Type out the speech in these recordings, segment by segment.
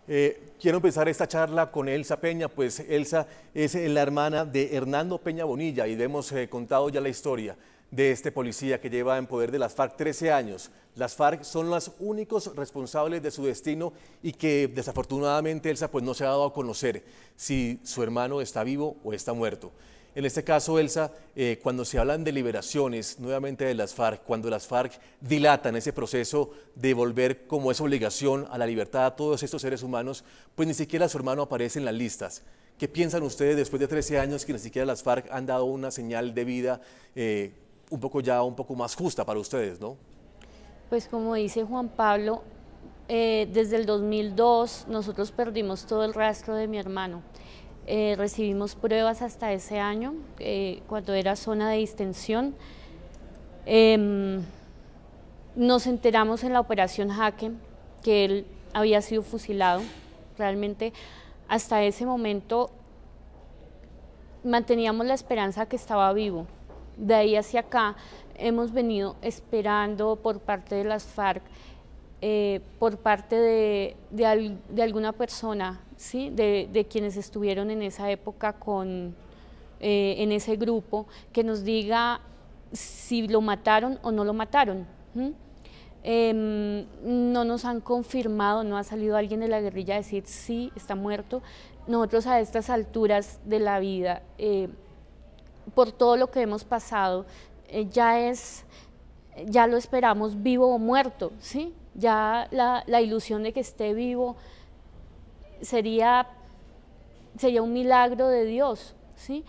Quiero empezar esta charla con Elsa Peña, pues Elsa es la hermana de Hernando Peña Bonilla y hemos contado ya la historia de este policía que lleva en poder de las FARC 13 años. Las FARC son los únicos responsables de su destino y que desafortunadamente Elsa pues no se ha dado a conocer si su hermano está vivo o está muerto. En este caso, Elsa, cuando se hablan de liberaciones nuevamente de las FARC, cuando las FARC dilatan ese proceso de volver como es obligación a la libertad a todos estos seres humanos, pues ni siquiera su hermano aparece en las listas. ¿Qué piensan ustedes después de 13 años que ni siquiera las FARC han dado una señal de vida un poco más justa para ustedes, ¿no? Pues como dice Juan Pablo, desde el 2002 nosotros perdimos todo el rastro de mi hermano. Recibimos pruebas hasta ese año, cuando era zona de distensión. Nos enteramos en la operación Jaque que él había sido fusilado. Realmente hasta ese momento manteníamos la esperanza que estaba vivo. De ahí hacia acá hemos venido esperando por parte de las FARC, por parte de alguna persona, ¿sí? de quienes estuvieron en esa época en ese grupo, que nos diga si lo mataron o no lo mataron. No nos han confirmado, no ha salido alguien de la guerrilla a decir sí, está muerto. Nosotros a estas alturas de la vida, por todo lo que hemos pasado, ya lo esperamos vivo o muerto, ¿sí? Ya la ilusión de que esté vivo sería un milagro de Dios, ¿sí?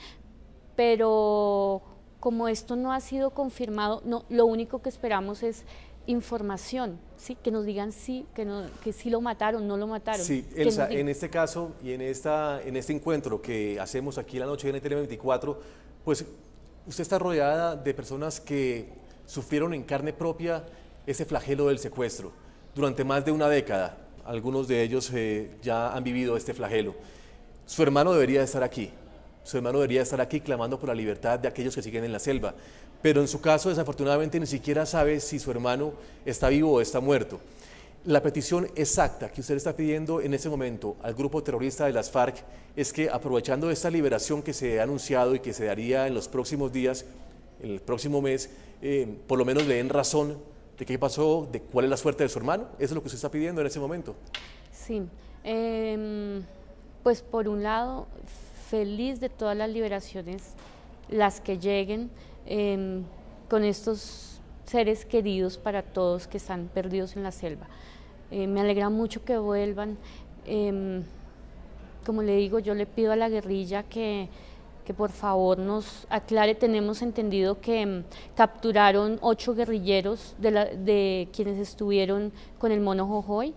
Pero como esto no ha sido confirmado, lo único que esperamos es información, ¿sí? Que nos digan sí, que sí lo mataron, no lo mataron. Sí, Elsa, en este caso y en este encuentro que hacemos aquí la noche de NTN 24, pues usted está rodeada de personas que sufrieron en carne propia ese flagelo del secuestro durante más de una década. Algunos de ellos ya han vivido este flagelo. Su hermano debería estar aquí. Su hermano debería estar aquí clamando por la libertad de aquellos que siguen en la selva. Pero en su caso, desafortunadamente, ni siquiera sabe si su hermano está vivo o está muerto. La petición exacta que usted está pidiendo en ese momento al grupo terrorista de las FARC es que, aprovechando esta liberación que se ha anunciado y que se daría en los próximos días, en el próximo mes, por lo menos le den razón de qué pasó, de cuál es la suerte de su hermano. Eso es lo que usted está pidiendo en ese momento. Sí, pues por un lado, feliz de todas las liberaciones, las que lleguen, con estos seres queridos para todos que están perdidos en la selva. Me alegra mucho que vuelvan. Como le digo, yo le pido a la guerrilla que por favor nos aclare. Tenemos entendido que capturaron 8 guerrilleros de quienes estuvieron con el mono Jojoy.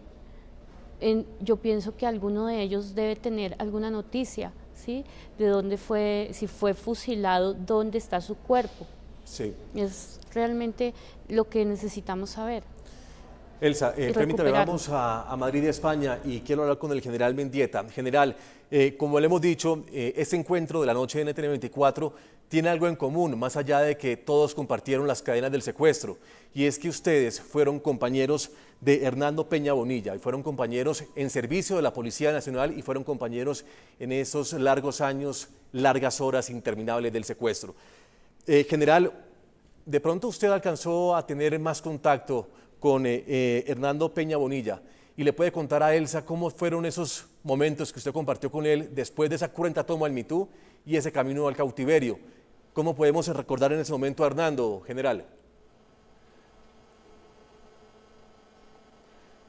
Yo pienso que alguno de ellos debe tener alguna noticia, ¿sí? De dónde fue, si fue fusilado, dónde está su cuerpo. Sí. Es realmente lo que necesitamos saber. Elsa, permítame, vamos a Madrid, España, y quiero hablar con el general Mendieta. General, como le hemos dicho, este encuentro de la noche de NTN 24 tiene algo en común, más allá de que todos compartieron las cadenas del secuestro, y es que ustedes fueron compañeros de Hernando Peña Bonilla, y fueron compañeros en servicio de la Policía Nacional, y fueron compañeros en esos largos años, largas horas interminables del secuestro. General, de pronto usted alcanzó a tener más contacto con Hernando Peña Bonilla y le puede contar a Elsa cómo fueron esos momentos que usted compartió con él después de esa cruenta toma al Mitú y ese camino al cautiverio. ¿Cómo podemos recordar en ese momento a Hernando, general?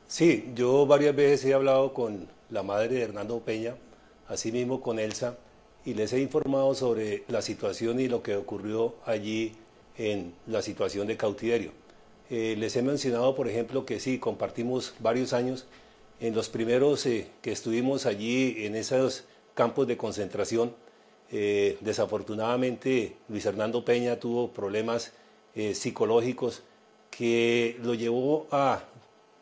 Sí, yo varias veces he hablado con la madre de Hernando Peña, así mismo con Elsa, y les he informado sobre la situación y lo que ocurrió allí en la situación de cautiverio. Les he mencionado, por ejemplo, que sí, compartimos varios años. En los primeros que estuvimos allí en esos campos de concentración, desafortunadamente Luis Hernando Peña tuvo problemas psicológicos que lo llevó a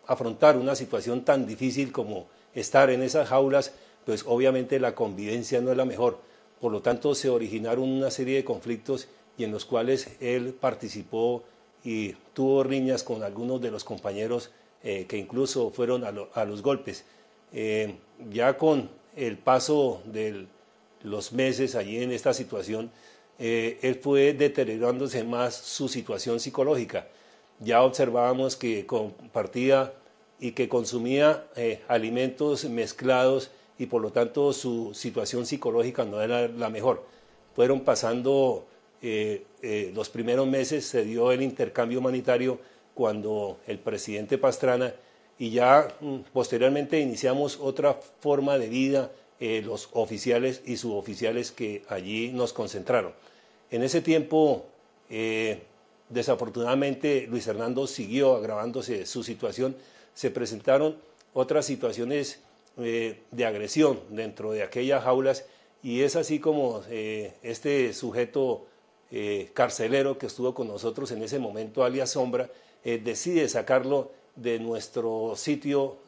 afrontar una situación tan difícil como estar en esas jaulas, pues obviamente la convivencia no es la mejor. Por lo tanto, se originaron una serie de conflictos y en los cuales él participó y tuvo riñas con algunos de los compañeros que incluso fueron a los golpes. ya con el paso de los meses allí en esta situación, él fue deteriorándose más su situación psicológica. Ya observábamos que compartía y que consumía alimentos mezclados y por lo tanto su situación psicológica no era la mejor. Fueron pasando los primeros meses, se dio el intercambio humanitario cuando el presidente Pastrana, y ya posteriormente iniciamos otra forma de vida, los oficiales y suboficiales que allí nos concentraron. En ese tiempo, desafortunadamente, Luis Hernando siguió agravándose su situación. Se presentaron otras situaciones de agresión dentro de aquellas jaulas, y es así como este sujeto carcelero que estuvo con nosotros en ese momento, alias Sombra, decide sacarlo de nuestro sitio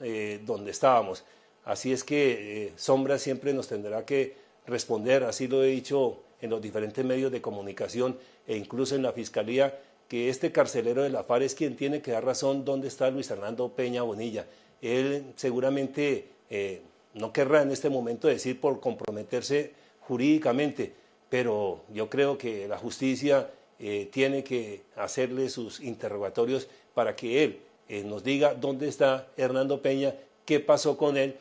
donde estábamos. Así es que Sombra siempre nos tendrá que responder, así lo he dicho en los diferentes medios de comunicación e incluso en la Fiscalía, que este carcelero de la FARC es quien tiene que dar razón dónde está Luis Hernando Peña Bonilla. Él seguramente no querrá en este momento decir por comprometerse jurídicamente, pero yo creo que la justicia tiene que hacerle sus interrogatorios para que él nos diga dónde está Hernando Peña, qué pasó con él,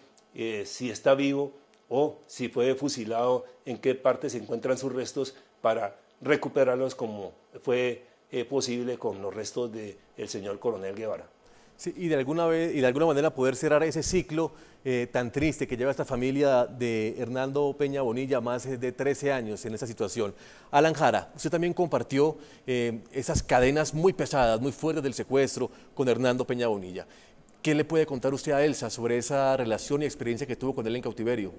si está vivo o si fue fusilado, en qué parte se encuentran sus restos para recuperarlos como fue posible con los restos del señor coronel Guevara. Sí, y de alguna manera poder cerrar ese ciclo tan triste que lleva esta familia de Hernando Peña Bonilla, más de 13 años en esa situación. Alan Jara, usted también compartió esas cadenas muy pesadas, muy fuertes del secuestro con Hernando Peña Bonilla. ¿Qué le puede contar usted a Elsa sobre esa relación y experiencia que tuvo con él en cautiverio?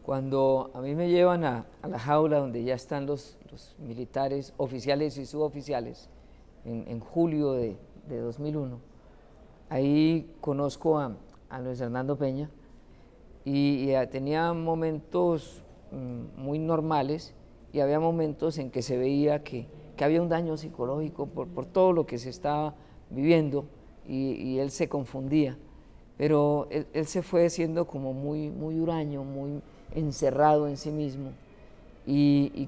Cuando a mí me llevan a la jaula donde ya están los militares, oficiales y suboficiales, en julio de 2001, ahí conozco a Luis Hernando Peña y tenía momentos muy normales y había momentos en que se veía que había un daño psicológico por todo lo que se estaba viviendo y él se confundía, pero él se fue siendo como muy huraño, muy encerrado en sí mismo y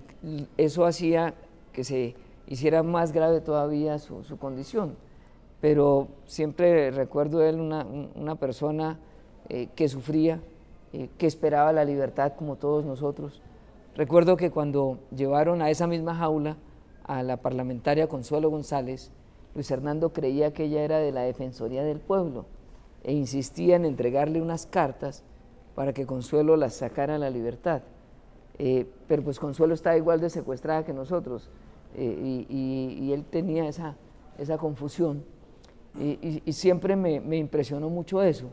eso hacía que se hiciera más grave todavía su condición. Pero siempre recuerdo de él una persona que sufría, que esperaba la libertad como todos nosotros. Recuerdo que cuando llevaron a esa misma jaula a la parlamentaria Consuelo González, Luis Hernando creía que ella era de la Defensoría del Pueblo e insistía en entregarle unas cartas para que Consuelo las sacara a la libertad. Pero pues Consuelo estaba igual de secuestrada que nosotros y él tenía esa confusión. Y siempre me impresionó mucho eso,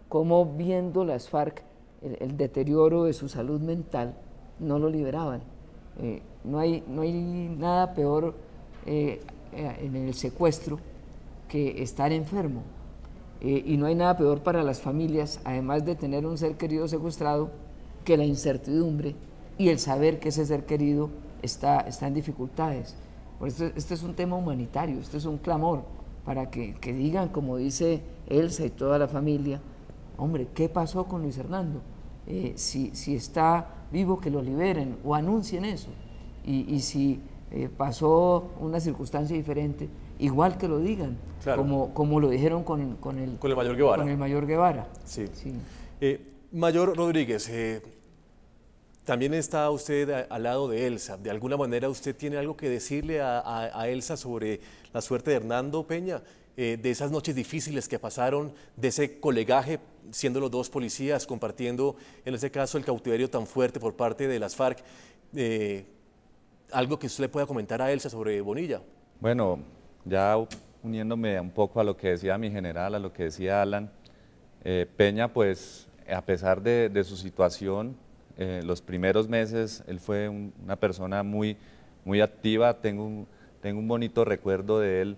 cómo viendo las FARC el deterioro de su salud mental, no lo liberaban. No hay nada peor en el secuestro que estar enfermo. Y no hay nada peor para las familias, además de tener un ser querido secuestrado, que la incertidumbre y el saber que ese ser querido está en dificultades. Por eso este es un tema humanitario, este es un clamor para que digan, como dice Elsa y toda la familia, hombre, ¿qué pasó con Luis Hernando? Si está vivo, que lo liberen o anuncien eso. Y si pasó una circunstancia diferente, igual que lo digan, claro, como lo dijeron con el mayor Guevara. Con el mayor Guevara. Sí. Sí. Mayor Rodríguez, también está usted al lado de Elsa. ¿De alguna manera usted tiene algo que decirle a Elsa sobre la suerte de Hernando Peña? De esas noches difíciles que pasaron, de ese colegaje, siendo los dos policías, compartiendo en ese caso el cautiverio tan fuerte por parte de las FARC. ¿Algo que usted le pueda comentar a Elsa sobre Bonilla? Bueno, ya uniéndome un poco a lo que decía mi general, a lo que decía Alan, Peña, pues a pesar de su situación, los primeros meses él fue una persona muy activa. Tengo un bonito recuerdo de él,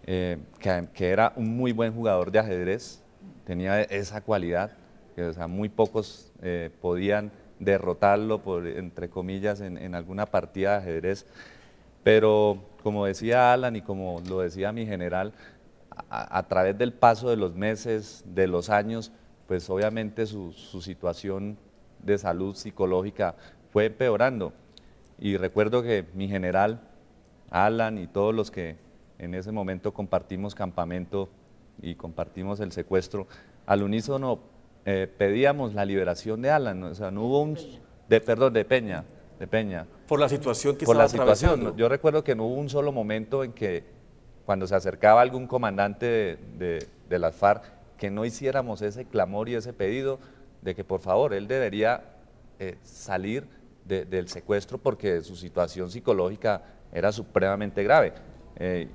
que era un muy buen jugador de ajedrez, tenía esa cualidad, que o sea, muy pocos podían derrotarlo, entre comillas, en alguna partida de ajedrez, pero como decía Alan y como lo decía mi general, a través del paso de los meses, de los años, pues obviamente su situación de salud psicológica fue empeorando. Y recuerdo que mi general, Alan y todos los que en ese momento compartimos campamento y compartimos el secuestro, al unísono pedíamos la liberación de Alan, ¿no? O sea, no hubo un... de Peña. Por la situación que Por la estaba situación. atravesando. Yo recuerdo que no hubo un solo momento en que cuando se acercaba algún comandante de las FARC, que no hiciéramos ese clamor y ese pedido de que por favor él debería salir del secuestro porque su situación psicológica era supremamente grave.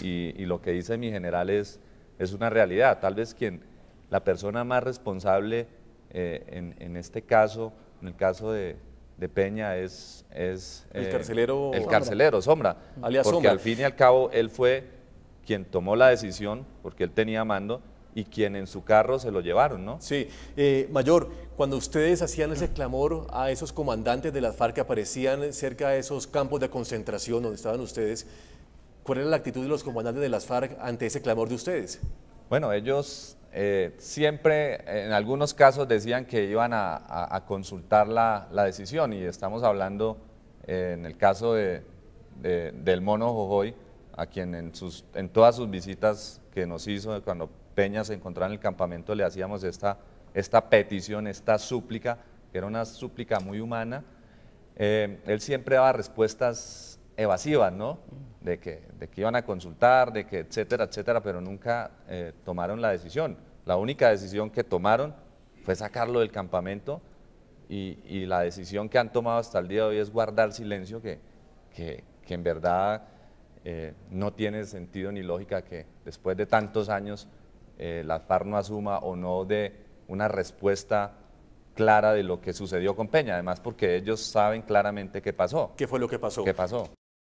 Y lo que dice mi general es una realidad. Tal vez la persona más responsable en este caso, en el caso de Peña, es El carcelero Sombra, alias porque Sombra. al fin y al cabo él fue quien tomó la decisión, porque él tenía mando, y quien en su carro se lo llevaron, ¿no? Sí, Mayor, cuando ustedes hacían ese clamor a esos comandantes de las FARC que aparecían cerca de esos campos de concentración donde estaban ustedes, ¿cuál era la actitud de los comandantes de las FARC ante ese clamor de ustedes? Bueno, ellos siempre, en algunos casos, decían que iban a consultar la decisión, y estamos hablando en el caso del Mono Jojoy, a quien en todas sus visitas que nos hizo cuando Peña se encontraba en el campamento le hacíamos esta petición, esta súplica, que era una súplica muy humana. Él siempre daba respuestas evasivas, ¿no? De que iban a consultar, de que etcétera, etcétera, pero nunca tomaron la decisión. La única decisión que tomaron fue sacarlo del campamento, y la decisión que han tomado hasta el día de hoy es guardar silencio, que en verdad no tiene sentido ni lógica que después de tantos años la FARC no asuma o no dé una respuesta clara de lo que sucedió con Peña, además porque ellos saben claramente qué pasó. ¿Qué fue lo que pasó? ¿Qué pasó?